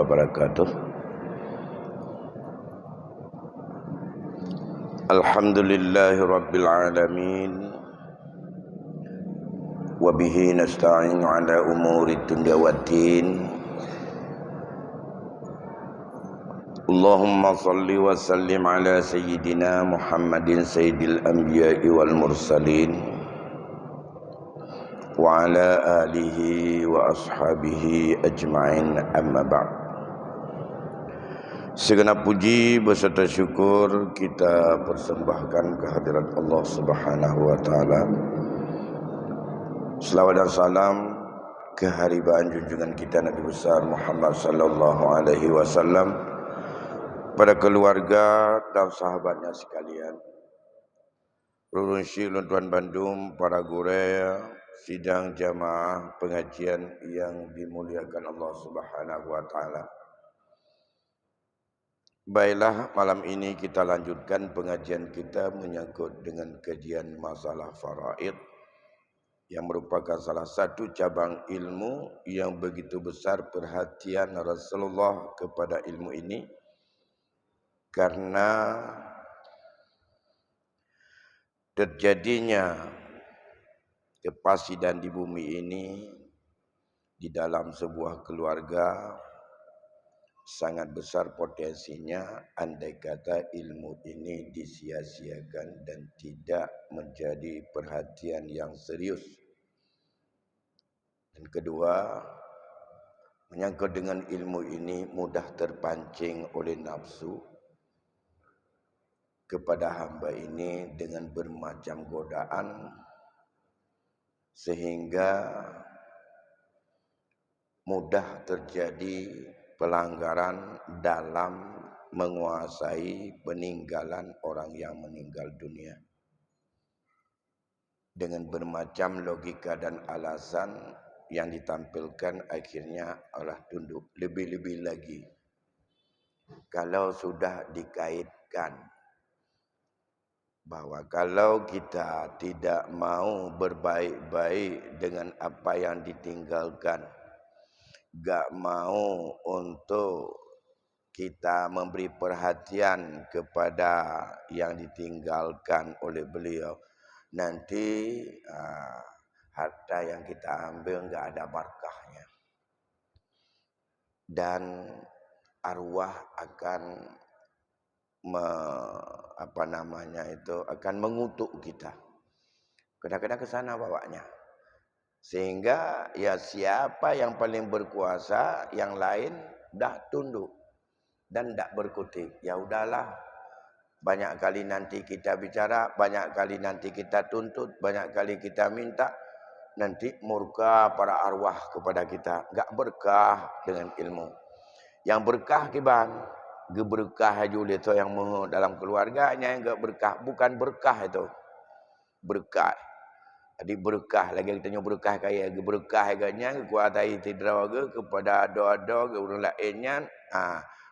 wabarakatuh. Alhamdulillahi rabbil alamin. Wa bihi nasta'inu ala umuri dunya waddin. Allahumma salli wa sallim ala sayyidina Muhammadin sayyidil anbiya'i wal mursalin wa ala alihi wa ashabihi ajma'in, amma ba'd. Segenap puji beserta syukur kita persembahkan kehadirat Allah Subhanahu wa taala. Selawat dan salam keharibaan junjungan kita Nabi besar Muhammad sallallahu alaihi wasallam pada keluarga dan sahabatnya sekalian. Ulun Syekh Tuan Bandung, para guru, sidang jamaah pengajian yang dimuliakan Allah Subhanahu wa taala. Baiklah, malam ini kita lanjutkan pengajian kita menyangkut dengan kajian masalah faraid yang merupakan salah satu cabang ilmu yang begitu besar perhatian Rasulullah kepada ilmu ini, karena terjadinya kepasidan di bumi ini di dalam sebuah keluarga sangat besar potensinya andai kata ilmu ini disia-siakan dan tidak menjadi perhatian yang serius. Dan kedua, menyangkut dengan ilmu ini mudah terpancing oleh nafsu kepada hamba ini dengan bermacam godaan, sehingga mudah terjadi pelanggaran dalam menguasai peninggalan orang yang meninggal dunia. Dengan bermacam logika dan alasan yang ditampilkan akhirnya Allah tunduk. Lebih-lebih lagi kalau sudah dikaitkan bahwa kalau kita tidak mau berbaik-baik dengan apa yang ditinggalkan, gak mau untuk kita memberi perhatian kepada yang ditinggalkan oleh beliau, nanti harta yang kita ambil gak ada barakahnya dan arwah akan akan mengutuk kita. Kadang-kadang ke sana bawanya. Sehingga ya siapa yang paling berkuasa, yang lain dah tunduk dan tak berkutik. Ya udahlah, banyak kali nanti kita bicara, banyak kali nanti kita tuntut, banyak kali kita minta, nanti murka para arwah kepada kita. Gak berkah dengan ilmu. Yang berkah kiban, geberkah aja itu yang dalam keluarganya yang gak berkah, bukan berkah itu. Berkah. Jadi berkah lagi kita berkah kaya berkah agaknya kuatai tidrawaga kepada doa-doa ke orang lainnya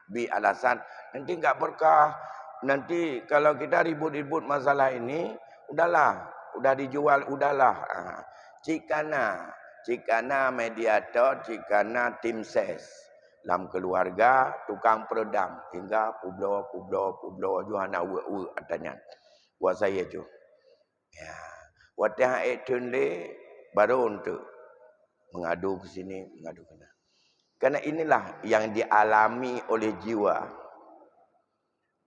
bi alasan nanti enggak berkah, nanti kalau kita ribut-ribut masalah ini udahlah, udah dijual udahlah. Cikana mediator, cikana tim ses dalam keluarga, tukang peredam hingga publo Johana adanya buat saya tu ya. Wadah etun le baru untuk mengadu ke sini, mengadu ke sana. Karena inilah yang dialami oleh jiwa.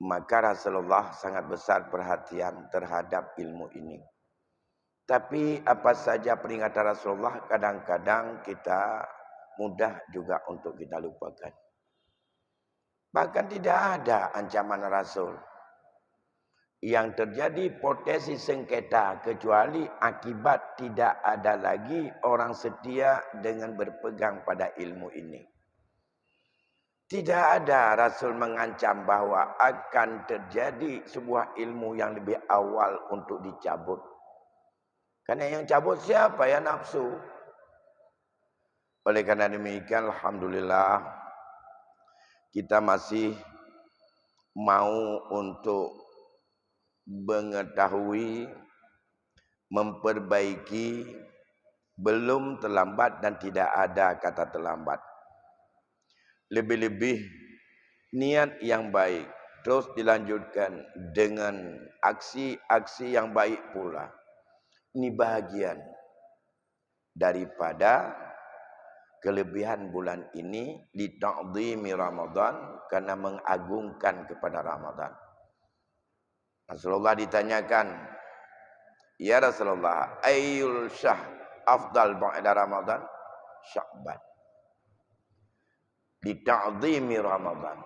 Maka Rasulullah sangat besar perhatian terhadap ilmu ini. Tapi apa saja peringatan Rasulullah kadang-kadang kita mudah juga untuk kita lupakan. Bahkan tidak ada ancaman Rasul yang terjadi potensi sengketa kecuali akibat tidak ada lagi orang setia dengan berpegang pada ilmu ini. Tidak ada Rasul mengancam bahwa akan terjadi sebuah ilmu yang lebih awal untuk dicabut. Karena yang cabut siapa? Ya nafsu. Oleh karena demikian alhamdulillah kita masih mau untuk mengetahui, memperbaiki, belum terlambat dan tidak ada kata terlambat. lebih-lebih niat yang baik. Terus dilanjutkan dengan aksi-aksi yang baik pula. Ini bahagian daripada kelebihan bulan ini li ta'dhimi Ramadan, karena mengagungkan kepada Ramadan. Rasulullah ditanyakan, "Ya Rasulullah, ayyul syah afdal ba'da Ramadan?" Sya'ban. Li ta'dhimi Ramadan.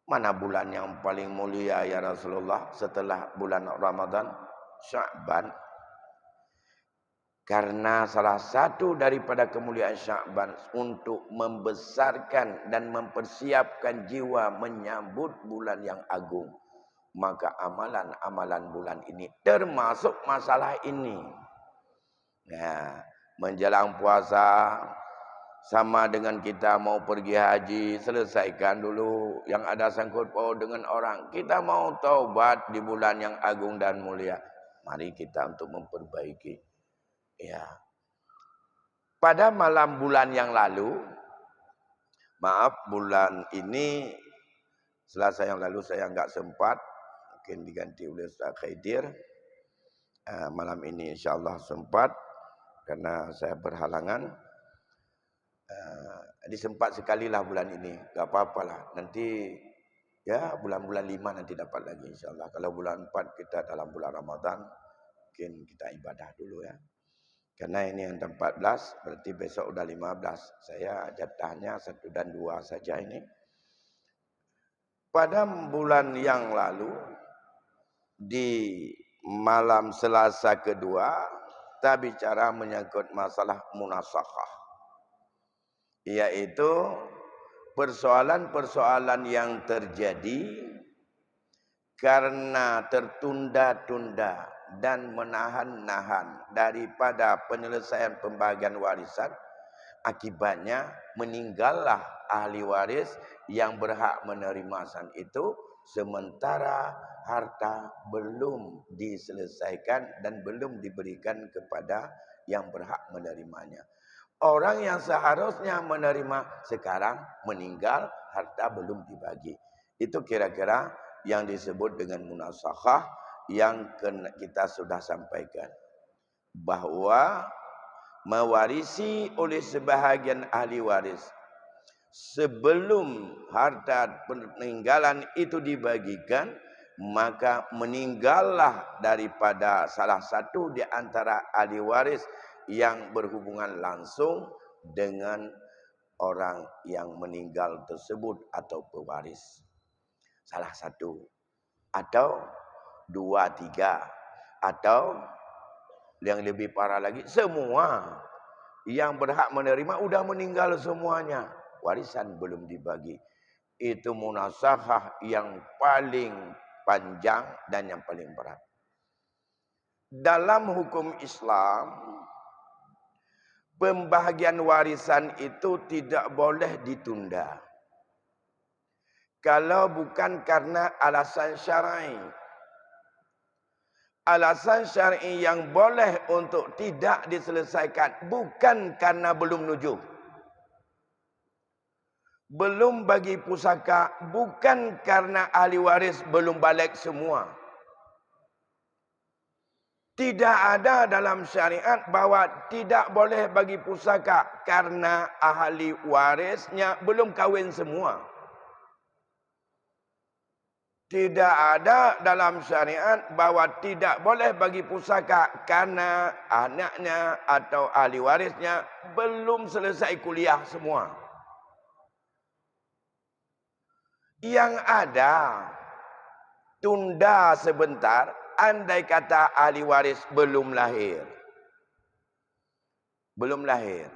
Mana bulan yang paling mulia ya Rasulullah setelah bulan Ramadan? Sya'ban. Karena salah satu daripada kemuliaan Sya'ban untuk membesarkan dan mempersiapkan jiwa menyambut bulan yang agung. Maka amalan-amalan bulan ini termasuk masalah ini. Nah, menjelang puasa sama dengan kita mau pergi haji, selesaikan dulu yang ada sangkut paut dengan orang. Kita mau taubat di bulan yang agung dan mulia. Mari kita untuk memperbaiki. Ya. Pada malam bulan yang lalu, maaf bulan ini, Selasa yang lalu saya enggak sempat, mungkin diganti oleh Ustaz Khaidir. Malam ini insyaAllah sempat, karena saya berhalangan. Jadi sempat sekali lah bulan ini, tak apa-apalah. Nanti ya bulan-bulan 5 nanti dapat lagi insyaAllah. Kalau bulan 4 kita dalam bulan Ramadan, mungkin kita ibadah dulu ya. Karena ini yang 14, berarti besok udah 15. Saya jatahnya 1 dan 2 saja ini. Pada bulan yang lalu, di malam Selasa kedua, kita bicara menyangkut masalah munasakhah. Yaitu persoalan-persoalan yang terjadi karena tertunda-tunda dan menahan-nahan daripada penyelesaian pembagian warisan. Akibatnya meninggallah ahli waris yang berhak menerima warisan itu, sementara harta belum diselesaikan dan belum diberikan kepada yang berhak menerimanya. Orang yang seharusnya menerima sekarang meninggal, harta belum dibagi. Itu kira-kira yang disebut dengan munasakhah yang kita sudah sampaikan. Bahwa mewarisi oleh sebahagian ahli waris sebelum harta peninggalan itu dibagikan, maka meninggallah daripada salah satu di antara ahli waris yang berhubungan langsung dengan orang yang meninggal tersebut atau pewaris. Salah satu atau 2, 3, atau yang lebih parah lagi, semua yang berhak menerima udah meninggal semuanya, warisan belum dibagi. Itu munasakhah yang paling panjang dan yang paling berat. Dalam hukum Islam, pembahagian warisan itu tidak boleh ditunda. Kalau bukan karena alasan syar'i. Alasan syar'i yang boleh untuk tidak diselesaikan bukan karena belum nujum. Belum bagi pusaka, bukan karena ahli waris belum balik semua. Tidak ada dalam syariat bahwa tidak boleh bagi pusaka karena ahli warisnya belum kahwin semua. Tidak ada dalam syariat bahwa tidak boleh bagi pusaka karena anaknya atau ahli warisnya belum selesai kuliah semua. Yang ada, tunda sebentar. Andai kata ahli waris belum lahir. Belum lahir.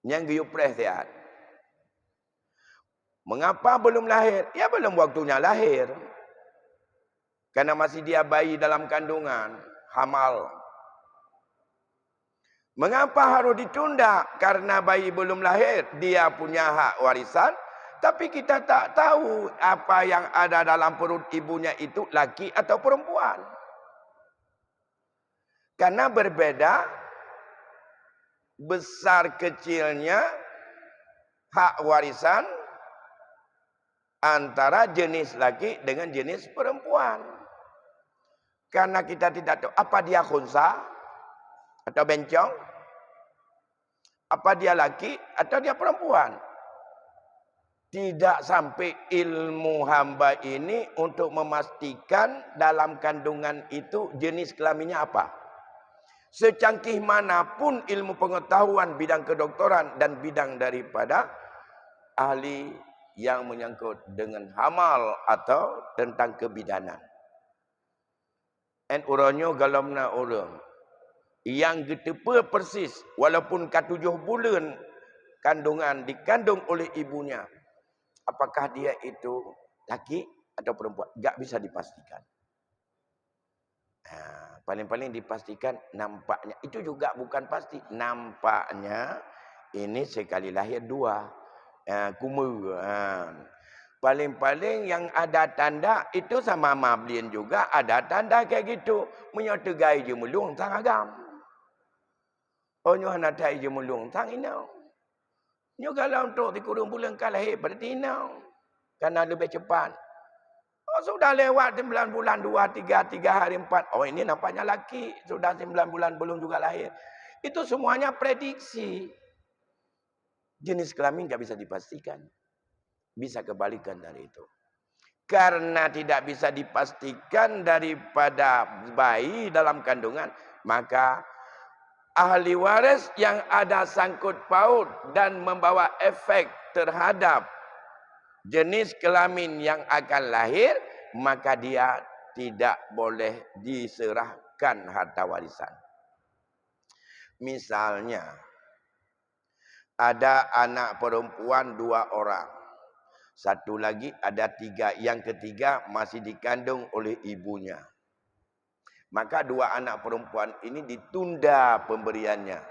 Yang giup perhatian. Mengapa belum lahir? Ya belum waktunya lahir. Karena masih dia bayi dalam kandungan. Hamal. Mengapa harus ditunda? Karena bayi belum lahir. Dia punya hak warisan. Tapi kita tak tahu apa yang ada dalam perut ibunya itu laki atau perempuan. Karena berbeda besar kecilnya hak warisan antara jenis laki dengan jenis perempuan. Karena kita tidak tahu apa dia khunsa atau bencong, apa dia laki atau dia perempuan. Tidak sampai ilmu hamba ini untuk memastikan dalam kandungan itu jenis kelaminnya apa. Secanggih manapun ilmu pengetahuan bidang kedokteran dan bidang daripada ahli yang menyangkut dengan hamal atau tentang kebidanan. En uranyo galamna orang yang getepa persis walaupun ke 7 bulan kandungan dikandung oleh ibunya. Apakah dia itu laki atau perempuan? Tak bisa dipastikan. Paling-paling dipastikan nampaknya. Itu juga bukan pasti. Nampaknya ini sekali lahir 2. Kumur. Paling-paling yang ada tanda itu sama Mablin juga ada tanda kayak gitu. Menyotegai je mulung tang agam. Oh nyo hanatai je mulung tang inau. Nyo kalau untuk dikurung bulan kalah pada tinau. Karena lebih cepat. Oh sudah lewat 9 bulan 2, 3 hari 4. Oh ini nampaknya laki. Sudah 9 bulan belum juga lahir. Itu semuanya prediksi. Jenis kelamin tak bisa dipastikan. Bisa kebalikan dari itu. Karena tidak bisa dipastikan daripada bayi dalam kandungan. Maka ahli waris yang ada sangkut paut dan membawa efek terhadap jenis kelamin yang akan lahir, maka dia tidak boleh diserahkan harta warisan. Misalnya, ada anak perempuan 2 orang. Satu lagi ada 3. Yang ketiga masih dikandung oleh ibunya. Maka 2 anak perempuan ini ditunda pemberiannya.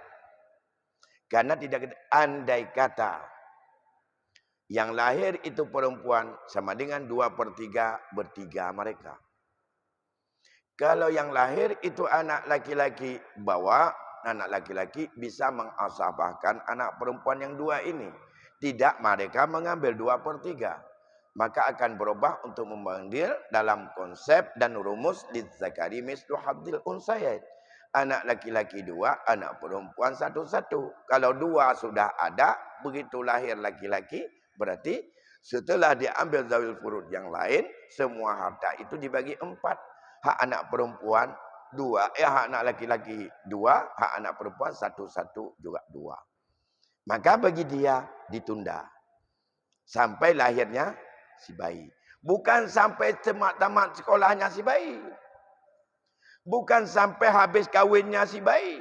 Karena tidak andai kata yang lahir itu perempuan sama dengan 2/3 bertiga mereka. Kalau yang lahir itu anak laki-laki, bawa anak laki-laki bisa mengasabahkan anak perempuan yang 2 ini. Tidak mereka mengambil 2/3. Maka akan berubah untuk memanggil dalam konsep dan rumus lidzakari mislu hadzil unsayain. Anak laki-laki 2, anak perempuan 1. Kalau 2 sudah ada, begitu lahir laki-laki, berarti setelah diambil zawil furud yang lain, semua harta itu dibagi 4. Hak anak perempuan 2, hak anak laki-laki 2, hak anak perempuan 1 juga 2. Maka bagi dia ditunda sampai lahirnya si bayi. Bukan sampai tamat sekolahnya si bayi. Bukan sampai habis kawinnya si bayi.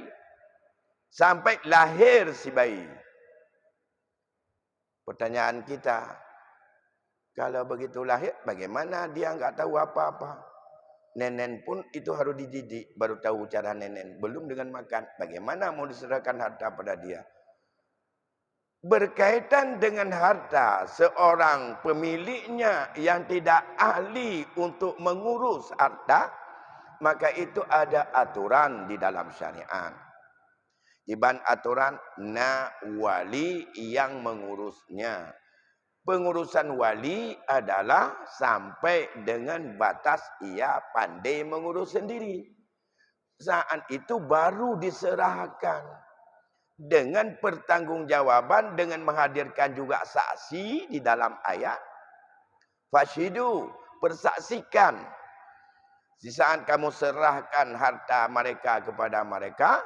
Sampai lahir si bayi. Pertanyaan kita, kalau begitu lahir, bagaimana dia enggak tahu apa-apa? Nenen pun itu harus dididik, baru tahu cara nenen. Belum dengan makan, bagaimana mau diserahkan harta pada dia? Berkaitan dengan harta seorang pemiliknya yang tidak ahli untuk mengurus harta, maka itu ada aturan di dalam syariat. Iban aturan wali yang mengurusnya. Pengurusan wali adalah sampai dengan batas ia pandai mengurus sendiri. Saat itu baru diserahkan. Dengan pertanggungjawaban, dengan menghadirkan juga saksi di dalam ayat. Fashidu, persaksikan. Di saat kamu serahkan harta mereka kepada mereka.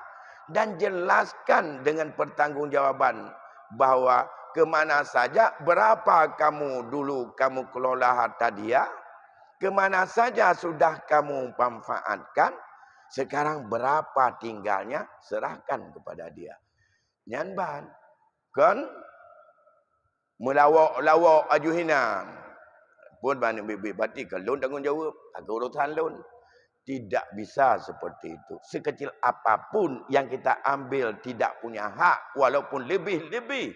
Dan jelaskan dengan pertanggungjawaban bahwa kemana saja, berapa kamu dulu kamu kelola harta dia. Kemana saja sudah kamu manfaatkan. Sekarang berapa tinggalnya, serahkan kepada dia. Nyanban kan melawak ajuhina pun banyak berarti kalau tanggungjawab agak urusan loan. Tidak bisa seperti itu. Sekecil apapun yang kita ambil tidak punya hak, walaupun lebih-lebih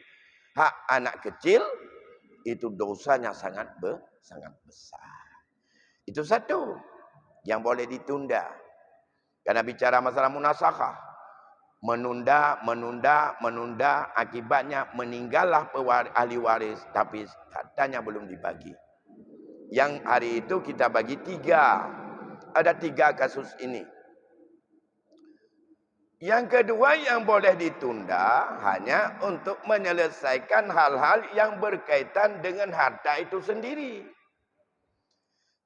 hak anak kecil, itu dosanya sangat besar. Itu satu yang boleh ditunda. Karena bicara masalah munasakhah, menunda, akibatnya meninggallah ahli waris, tapi hartanya belum dibagi. Yang hari itu kita bagi 3. Ada 3 kasus ini. Yang kedua yang boleh ditunda hanya untuk menyelesaikan hal-hal yang berkaitan dengan harta itu sendiri.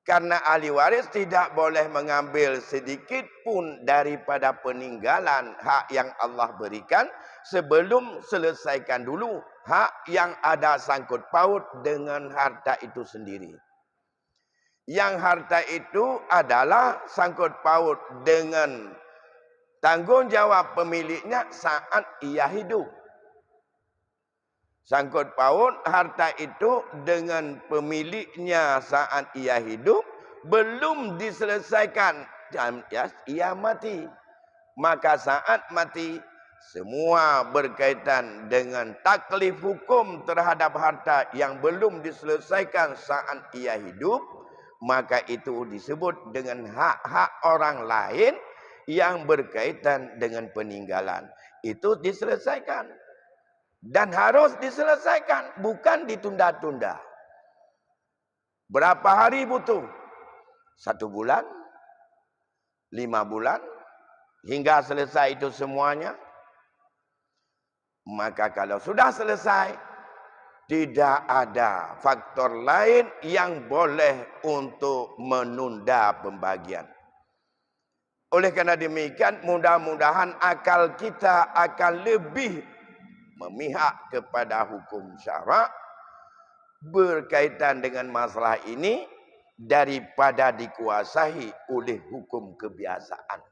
Karena ahli waris tidak boleh mengambil sedikit pun daripada peninggalan hak yang Allah berikan sebelum selesaikan dulu hak yang ada sangkut paut dengan harta itu sendiri. Yang harta itu adalah sangkut paut dengan tanggungjawab pemiliknya saat ia hidup. Sangkut paut harta itu dengan pemiliknya saat ia hidup belum diselesaikan dan ia mati. Maka saat mati semua berkaitan dengan taklif hukum terhadap harta yang belum diselesaikan saat ia hidup, maka itu disebut dengan hak-hak orang lain yang berkaitan dengan peninggalan. Itu diselesaikan. Dan harus diselesaikan, bukan ditunda-tunda. Berapa hari butuh? 1 bulan? 5 bulan? Hingga selesai itu semuanya? Maka kalau sudah selesai, tidak ada faktor lain yang boleh untuk menunda pembagian. Oleh karena demikian, mudah-mudahan akal kita akan lebih memihak kepada hukum syarak berkaitan dengan masalah ini daripada dikuasai oleh hukum kebiasaan.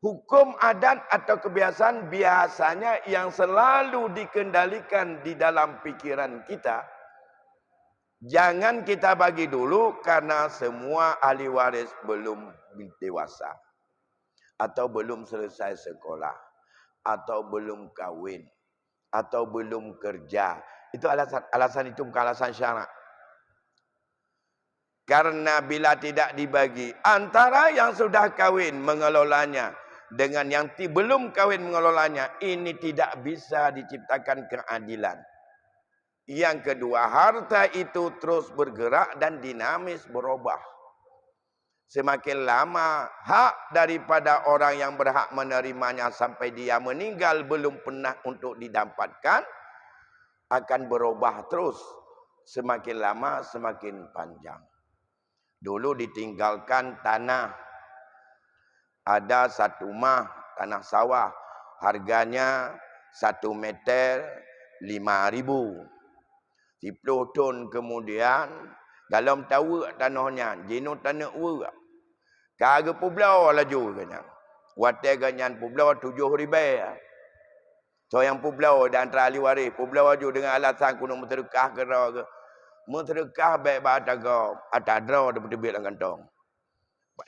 Hukum adat atau kebiasaan biasanya yang selalu dikendalikan di dalam pikiran kita. Jangan kita bagi dulu karena semua ahli waris belum dewasa atau belum selesai sekolah, atau belum kahwin, atau belum kerja. Itu alasan itu bukan alasan syarak. Karena bila tidak dibagi antara yang sudah kahwin mengelolanya dengan yang belum kahwin mengelolanya, ini tidak bisa diciptakan keadilan. Yang kedua, harta itu terus bergerak dan dinamis berubah. Semakin lama hak daripada orang yang berhak menerimanya sampai dia meninggal belum pernah untuk didapatkan, akan berubah terus. Semakin lama semakin panjang. Dulu ditinggalkan tanah. Ada 1 mah tanah sawah. Harganya 1 meter 5.000. 10 tahun kemudian, dalam tahu tanahnya, jenuh tanah uang. Kagak pulau laju kanya. Watai ganyan pulau 7.000. So yang pulau dan antara ahli waris, pulau aju dengan alasan kuno menterkah ke raga. Menterkah baik ba atagop, atadra dapat duit dalam kantong.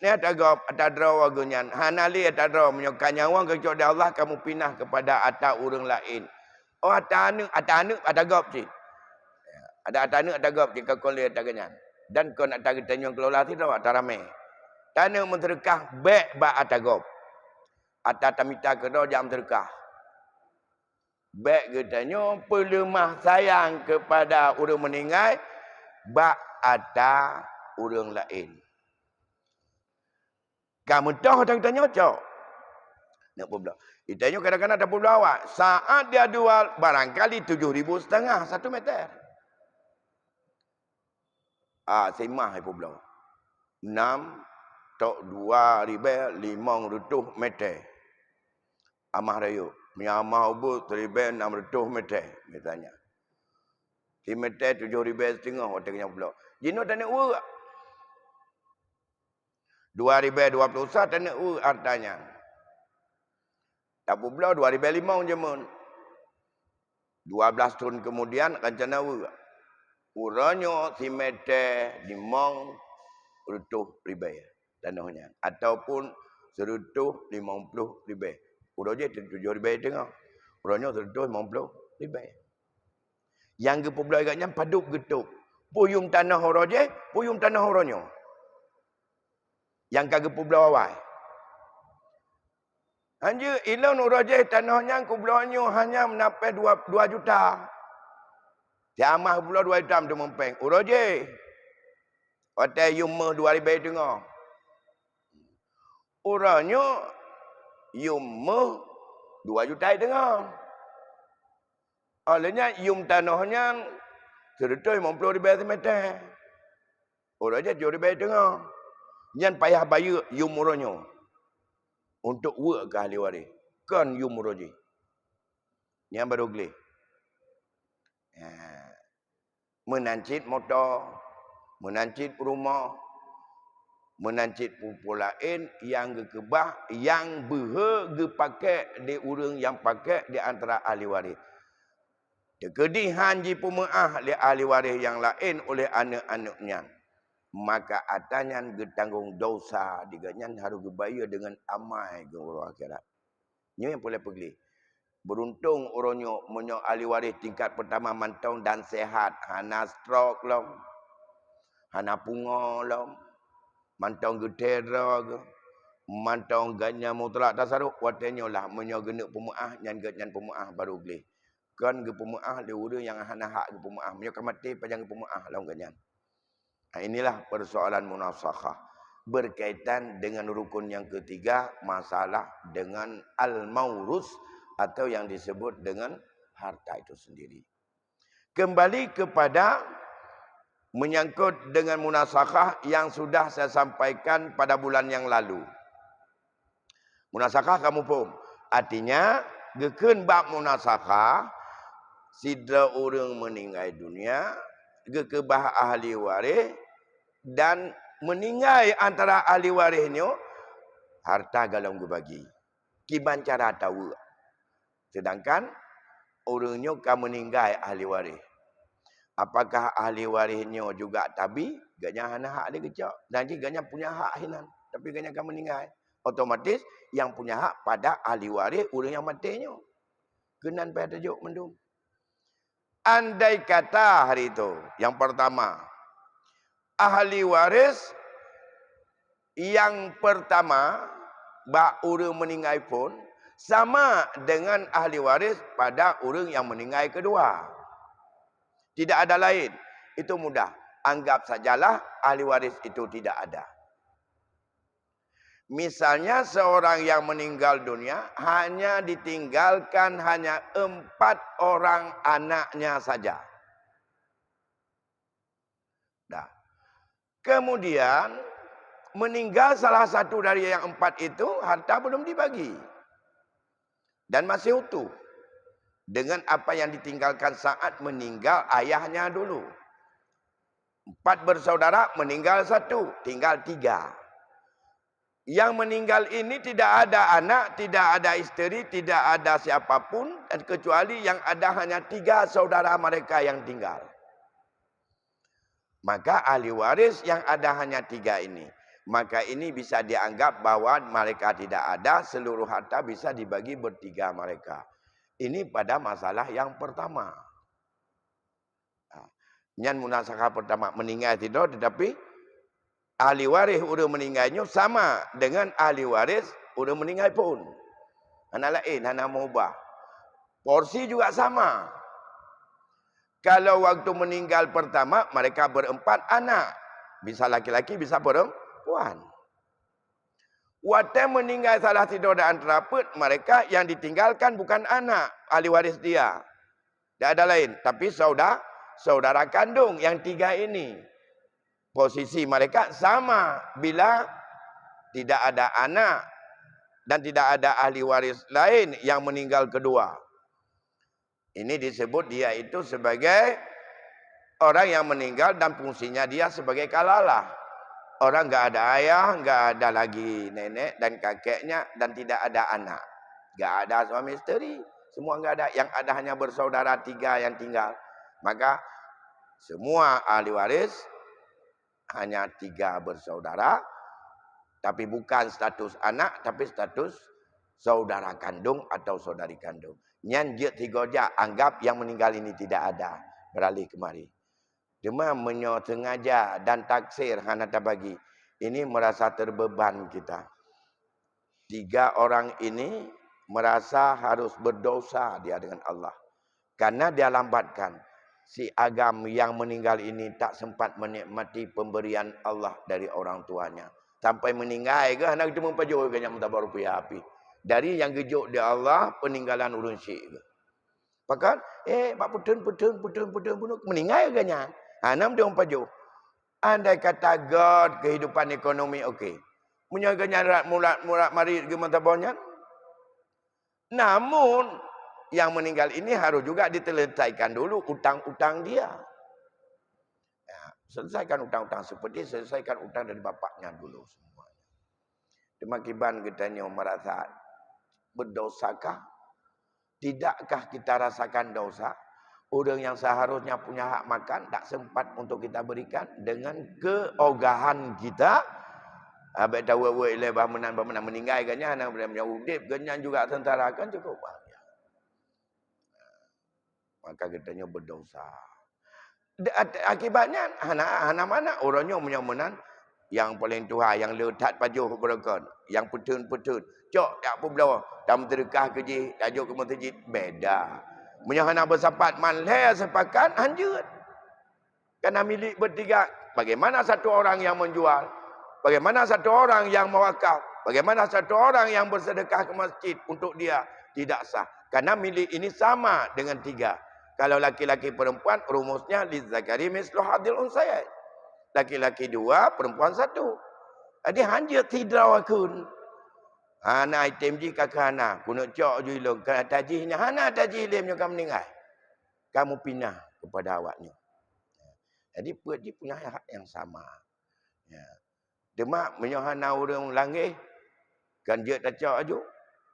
Ni atagop, atadra wagunyan. Hanali atadra menyokanya wang kecuali Allah kamu pindah kepada ata orang lain. Oh atanu atagop sih. Ada atanu atagop jika kau lihat ataganyan. Dan kau nak tarik tanyung kelola tidak atarame. Tanah menterkah baik ba atagop. Atatamita kedo jam terkah. Baik katanya pelemah sayang kepada orang meninggal ba ada orang lain. Kamu tahu tak tanya cok. Nak pula. Itanya kadang-kadang ada pula awak. Saat dia jual barangkali 7.500 1 meter. Semah ibu pula. 6 tok 2.500 meter. Amah rayu. Miamah ubu 1.600 meter. Misalnya. Di meter 7.500 hotelnya pula. Jino tanah uang. 2021 tanah uang artanya. Tak pula 2005 jemun. 12 tahun kemudian rencana uang. Uranya si meter 500.000 tanahnya. Ataupun 150.000. Uranya 7.000 tengah. Uranya 150.000. Yang ke pula agaknya paduk getuk. Puyung tanah uranya, puyung tanah uranya. Yang kagak pula awal. Hanya ilon urajih tanahnya kublonyo hanya menapai 2 juta. Tiamah pula 2 juta tu mempeng. Urajih. Hotel Yumah 2 ribu tengah. Uranyo Yumah 2 juta tengah. Olehnya yum tanahnya sedetul 50,000 meter. Urajih 7 ribu tengah. Yang payah bayar yum uranyo. Untuk work ke ahli waris. Kan yum urajih. Yang baru beli. Menancit motor, menancit rumah, menancit pupul lain yang gekebah, yang pakai di urang yang pakai di antara ahli waris. Kekedihan ji pemaah di ahli waris yang lain oleh anak-anaknya. Maka atanya getanggung dosa diganyan harus dibayar dengan amai ke orang akhirat. Ini yang boleh pergi. Beruntung orangnya menyo ahli waris tingkat pertama mantong dan sehat. Hana stroke lom. Hana pungo lom. Mantong getera ke. Mantong ganya mutlak tasaruk. Watanya lah menyo genuk pemaah. Nyan pemaah baru beli. Kan ke pemaah dia urang yang hana hak ke pemaah. Menyo kamati pajang ke pemaah lom ganyan. Nah, inilah persoalan munasakhah. Berkaitan dengan rukun yang ketiga. Masalah dengan al-maurus. Atau yang disebut dengan harta itu sendiri. Kembali kepada menyangkut dengan munasakhah yang sudah saya sampaikan pada bulan yang lalu. Munasakhah kamu pun. Artinya, geken bab munasakhah, sidra orang meninggal dunia, gekebah ahli waris, dan meninggal antara ahli warisnya, harta galau bagi. Kiban cara tahu. Sedangkan orangnya kan meninggal ahli waris. Apakah ahli warisnya juga tabi? Ganya hana hak dia kecak. Nanti ganya punya hak hinan. Tapi ganya kan meninggal. Otomatis yang punya hak pada ahli waris orang yang matinya. Kenan pada tajuk mendung. Andai kata hari itu. Yang pertama. Ahli waris yang pertama. Bak orang meninggal pun. Sama dengan ahli waris pada orang yang meninggal kedua. Tidak ada lain. Itu mudah. Anggap sajalah ahli waris itu tidak ada. Misalnya seorang yang meninggal dunia hanya ditinggalkan hanya 4 orang anaknya saja. Nah. Kemudian meninggal salah satu dari yang 4 itu harta belum dibagi. Dan masih utuh. Dengan apa yang ditinggalkan saat meninggal ayahnya dulu. 4 bersaudara, meninggal 1. Tinggal 3. Yang meninggal ini tidak ada anak, tidak ada isteri, tidak ada siapapun. Dan kecuali yang ada hanya 3 saudara mereka yang tinggal. Maka ahli waris yang ada hanya 3 ini. Maka ini bisa dianggap bahwa mereka tidak ada, seluruh harta bisa dibagi bertiga mereka. Ini pada masalah yang pertama. Nyan munasakhah pertama meninggal tidak, tetapi ahli waris udah meninggalnya sama dengan ahli waris udah meninggal pun. Anak lain, anak mubah. Porsi juga sama. Kalau waktu meninggal pertama mereka berempat anak. Bisa laki-laki, bisa perempuan. Waktu meninggal salah tidur dan teraput, mereka yang ditinggalkan bukan anak ahli waris dia. Tidak ada lain. Tapi saudara kandung yang 3 ini. Posisi mereka sama bila tidak ada anak dan tidak ada ahli waris lain yang meninggal kedua. Ini disebut dia itu sebagai orang yang meninggal dan fungsinya dia sebagai kalalah. Orang enggak ada ayah, enggak ada lagi nenek dan kakeknya dan tidak ada anak. Enggak ada suami isteri, semua enggak ada. Yang ada hanya bersaudara 3 yang tinggal. Maka semua ahli waris hanya 3 bersaudara, tapi bukan status anak, tapi status saudara kandung atau saudari kandung. Nyan je 3 je, anggap yang meninggal ini tidak ada, beralih kemari. Cuma menyo sengaja dan taksir hana bagi. Ini merasa terbeban kita. Tiga orang ini merasa harus berdosa dia dengan Allah. Karena dia lambatkan. Si Agam yang meninggal ini tak sempat menikmati pemberian Allah dari orang tuanya. Sampai meninggal ke anak itu mempajur ke yang mentabar rupiah api. Dari yang gejuk dia Allah, peninggalan urun syik ke. Pakat, pak putun, meninggal ke nya. Anam dia mempajur. Andai kata God, kehidupan ekonomi okey. Menyaganya murat mari ke mentabarnya. Namun, yang meninggal ini harus juga ditelesaikan dulu utang-utang dia. Ya, selesaikan utang-utang seperti selesaikan utang dari bapaknya dulu semuanya. Demikian kitanya merasa berdosakah? Tidakkah kita rasakan dosa? Orang yang seharusnya punya hak makan tak sempat untuk kita berikan dengan keogahan kita. Abang tahu lebah menang meninggal kannya anak punya udip kannya juga tentara kan cukup banyak. Maka kitanya berdosa. Akibatnya anak mana orangnya menyamunan yang paling tua yang letak pajuh berkon, yang putun-putun. Cok tak apa belawa. Dalam terkah kerja, tajuk ke masjid beda. Menyahana bersapat malai sepakat hanjut. Karena milik bertiga. Bagaimana satu orang yang menjual? Bagaimana satu orang yang mewakaf? Bagaimana satu orang yang bersedekah ke masjid untuk dia? Tidak sah. Karena milik ini sama dengan tiga. Kalau laki-laki perempuan, rumusnya lizzakari mislu hadil unsayat. Laki-laki dua, perempuan satu. Jadi hanjut tidrawakun. Hana item ji kakana. Kuno cok julung. Kena tajihnya. Hana tajihnya kamu meninggal. Kamu pindah kepada awaknya. Jadi dia punya hak yang sama. Ya. Demak menyohana orang langit. Kan dia tak cok aja.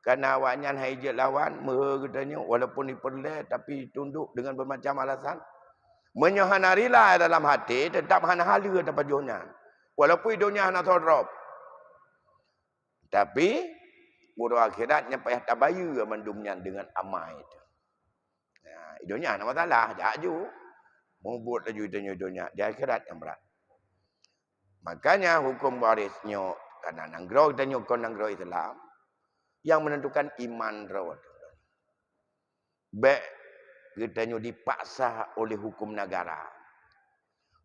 Karena awaknya hai je lawan. Mereka walaupun diperleh tapi tunduk dengan bermacam alasan. Menyohana rila dalam hati. Tetap hana halu dapat johnya. Walaupun hidupnya hana todrop. Tapi buruh akhiratnya payah tabayu mendumnya dengan amai itu. Ya, hidupnya hana masalah. Jaju. Mubut laju hidupnya. Di akhirat yang berat. Makanya hukum warisnya. Karena nanggro dan nyokon nanggro Islam. Yang menentukan iman rawat. Baik kita dipaksa oleh hukum negara.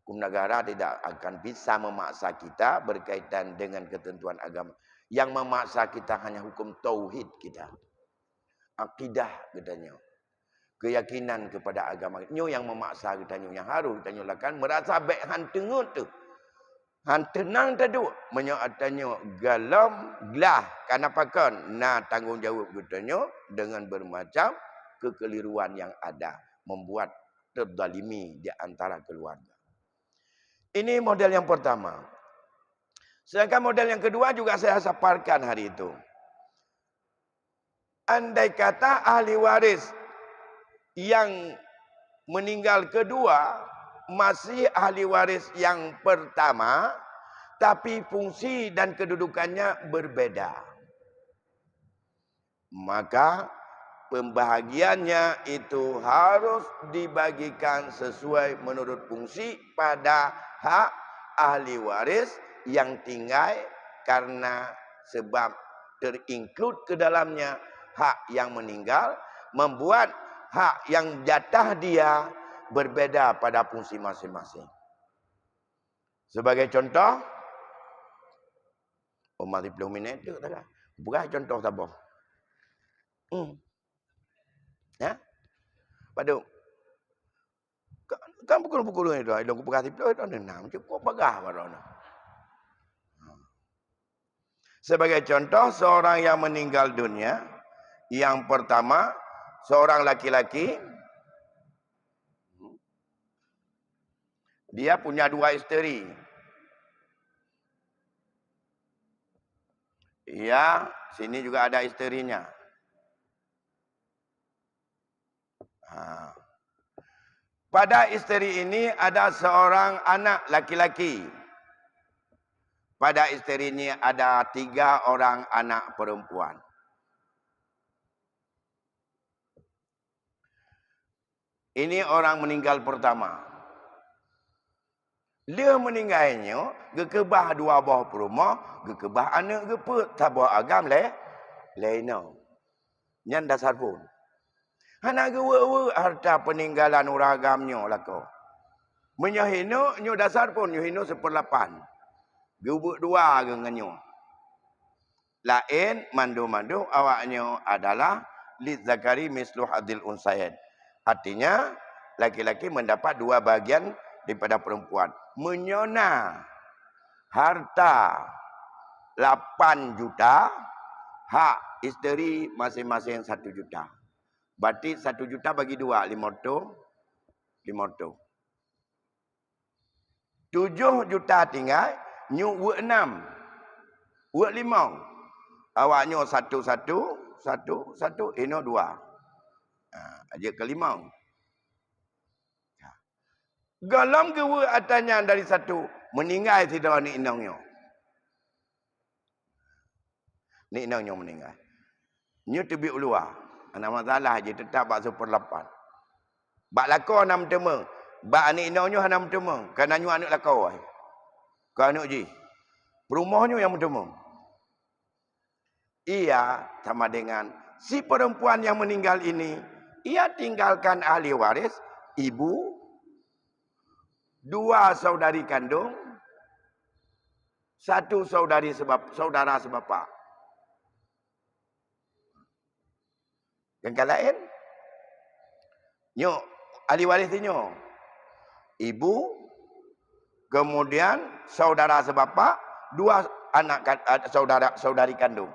Hukum negara tidak akan bisa memaksa kita berkaitan dengan ketentuan agama. Yang memaksa kita hanya hukum tauhid kita. Akidah katanya. Keyakinan kepada agama. Nyo yang memaksa katanya. Yang harus katanya lakukan. Merasa baik hantengut tu. Hantenang tadu. Menyoatanya galam gelah. Karena pakan. Nah tanggung jawab katanya. Dengan bermacam kekeliruan yang ada. Membuat terzalimi di antara keluarga. Ini model yang pertama. Sedangkan model yang kedua juga saya saparkan hari itu. Andai kata ahli waris yang meninggal kedua masih ahli waris yang pertama, tapi fungsi dan kedudukannya berbeda. Maka pembahagiannya itu harus dibagikan sesuai menurut fungsi pada hak ahli waris yang tinggal karena sebab terinclude ke dalamnya hak yang meninggal membuat hak yang jatah dia berbeda pada fungsi masing-masing. Sebagai contoh, masih 10 minit tu tak? Bukan contoh tabah. Ya? Padu. Kan pukul-pukul itu, ada pukul itu ada 6 cukup bagah barona. Sebagai contoh, seorang yang meninggal dunia, yang pertama, seorang laki-laki, dia punya 2 isteri. Ya, sini juga ada isterinya. Pada isteri ini ada seorang anak laki-laki. Pada isteri ini ada 3 orang anak perempuan. Ini orang meninggal pertama. Dia meninggalnya, gekebah dua buah perumah, gekebah anak geput, tabah agam lainau. Nyan dasar pun. Anak gewe harta peninggalan uragamnya lah kau. Menyahino, nyo dasar pun, nyahino 1/8. Gebuk dua genganyo. Lain, mandu-mandu awaknya adalah Lid Zakari mislu hadil unsayen. Artinya, laki-laki mendapat 2 bagian daripada perempuan. Menyona harta 8 juta, hak isteri masing-masing 1 juta. Berarti 1 juta bagi 2, 500. 7 juta tinggal, nyu 6. 5. Awaknya 1, ino 2. Aja ke 5. Galam gewe atanya dari 1, meninggal tidak ni inangnya. Ni inangnya meninggal. Nyu tebi ulua. Ana masalah je tetap bak 1/8. Bak lako 6 tema. Bak ni inangnya 6 tema. Kan nyu anak lako ai. Kan anak ji. Perumahnya yang bertemu. Ia sama dengan si perempuan yang meninggal ini, ia tinggalkan ahli waris, ibu, 2 saudari kandung, 1 saudara sebapa. Yang lain, nyo ahli waris nyo, ibu, kemudian saudara sebapa, 2 anak saudari kandung.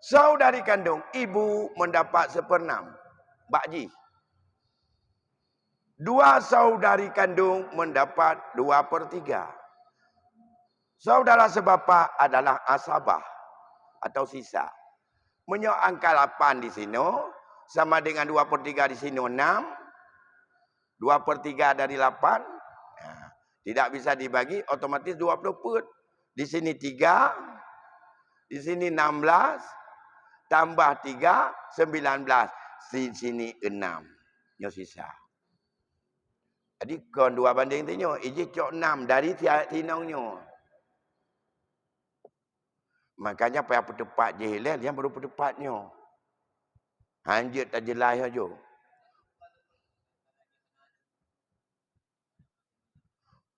Saudari kandung ibu mendapat 1/6. Bakji. 2 saudari kandung mendapat 2/3. Saudara sebapa adalah asabah atau sisa. Menyo angka 8 di sini sama dengan 2/3 di sini 6. 2/3 dari 8. Tidak bisa dibagi, otomatis 20 di sini 3. Di sini 16. Tambah 3, 19. Di sini 6. Nyo sisa. Jadi, kon 2 banding tinyo. Iji cok 6 dari tinongnya. Makanya payah petepat je hilal, yang baru petepatnya. Hanjut tak jelas aja.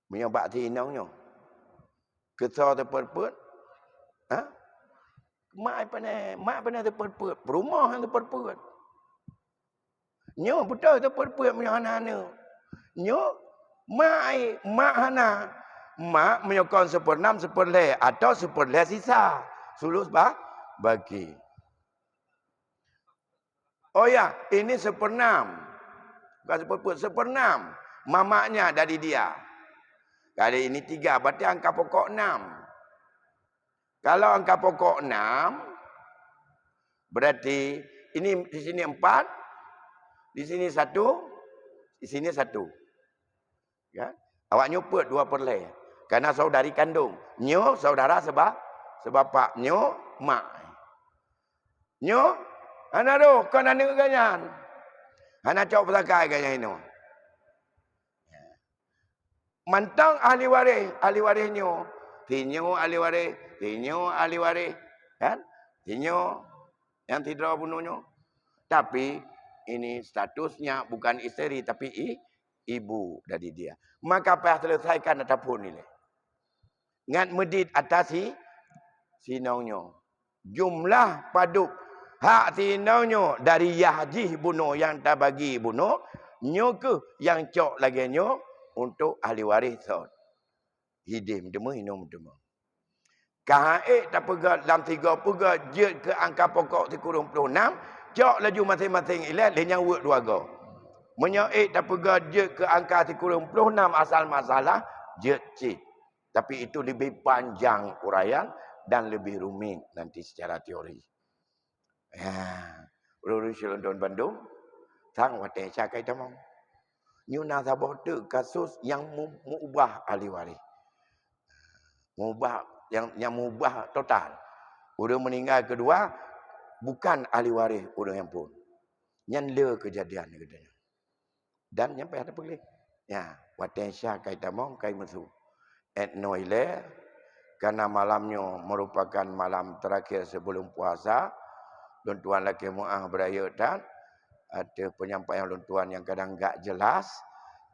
Menyebab tinongnya. Kesal terperput. Ha? Mak pernah terperput. Perumah yang terperput. Nyo betul terperput punya anak-anak. Nyo mak hana. Mak menyokong 1/6 1/4 atau 1/4 sisa. Sulus bagi. Oh ya, ini 1/6. Bukan 1/6. Mamaknya dari dia. Kali ini 3, berarti angka pokok 6. Kalau angka pokok 6, berarti ini di sini 4, di sini 1, di sini 1. Ya. Awak nyuput 2/4. Karena saudari kandung. Nyo saudara sebapa. Nyo mak. Nyo, ana do kon anak ganyan. Ana cok pesakai ganyan ini. Mantang ahli waris nyo. Tinyo ahli waris, kan? Tinyo yang tidak bunuhnya. Tapi ini statusnya bukan isteri tapi ibu dari dia. Maka payah selesaikan ataupun ini. Ngan medit atas sinongnya. Jumlah paduk hak sinongnya dari Yahjih bunuh yang tak bagi bunuh. Nyo ke yang cok lagi nyo untuk ahli waris. Hidim demu hinum demu. Kahaik tak pegat dalam 3 pegat jet ke angka pokok 36. Cok laju masing-masing ilat lenyang wek 2 go. Menyaik tak pegat jet ke angka 36 asal masalah jet cik. Tapi itu lebih panjang uraian dan lebih rumit nanti secara teori. Ya, urus London Bandung, tang wate cakai tamong. Nyuna sabot kasus yang mengubah ahli waris. Mengubah yang mengubah total. Orang meninggal kedua bukan ahli waris orang yang pun. Yang le kejadian katanya. Dan yang payah apa lagi? Ya, wate cakai tamong kai mesu. etnoile, karena malamnya merupakan malam terakhir sebelum puasa. Tuan laki mu'ah beraya dan ada penyampaian tuan yang kadang enggak jelas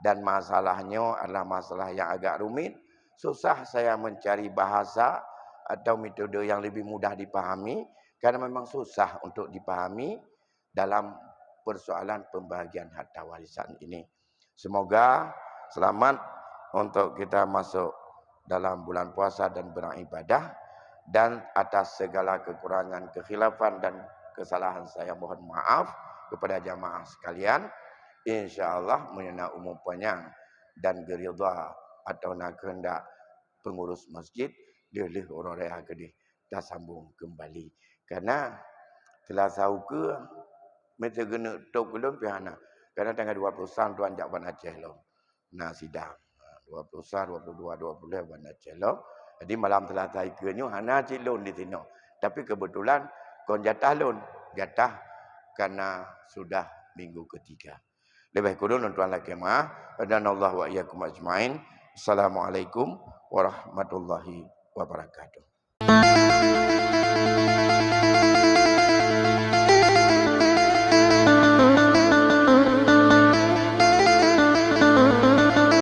dan masalahnya adalah masalah yang agak rumit. Susah saya mencari bahasa atau metode yang lebih mudah dipahami karena memang susah untuk dipahami dalam persoalan pembahagian harta warisan ini. Semoga selamat untuk kita masuk dalam bulan puasa dan beribadah, dan atas segala kekurangan, kekhilafan dan kesalahan saya mohon maaf kepada jamaah sekalian. InsyaAllah menyenang umum panjang dan geridha atau nak kehendak pengurus masjid dia orang raya kedih dah sambung kembali karena telah tahu ke mesti kena tok belum pihana karena tanggal 20 tuan jak ban Aceh lo nah sidang 20 22 20 ban Aceh lo jadi malam telah tahu ke nyu hana cilon di sini tapi kebetulan kon jatah karena sudah minggu ketiga. Lebih kurang tuan laki mah dan Allah wa iyyakum ajmain. Assalamualaikum warahmatullahi wabarakatuh.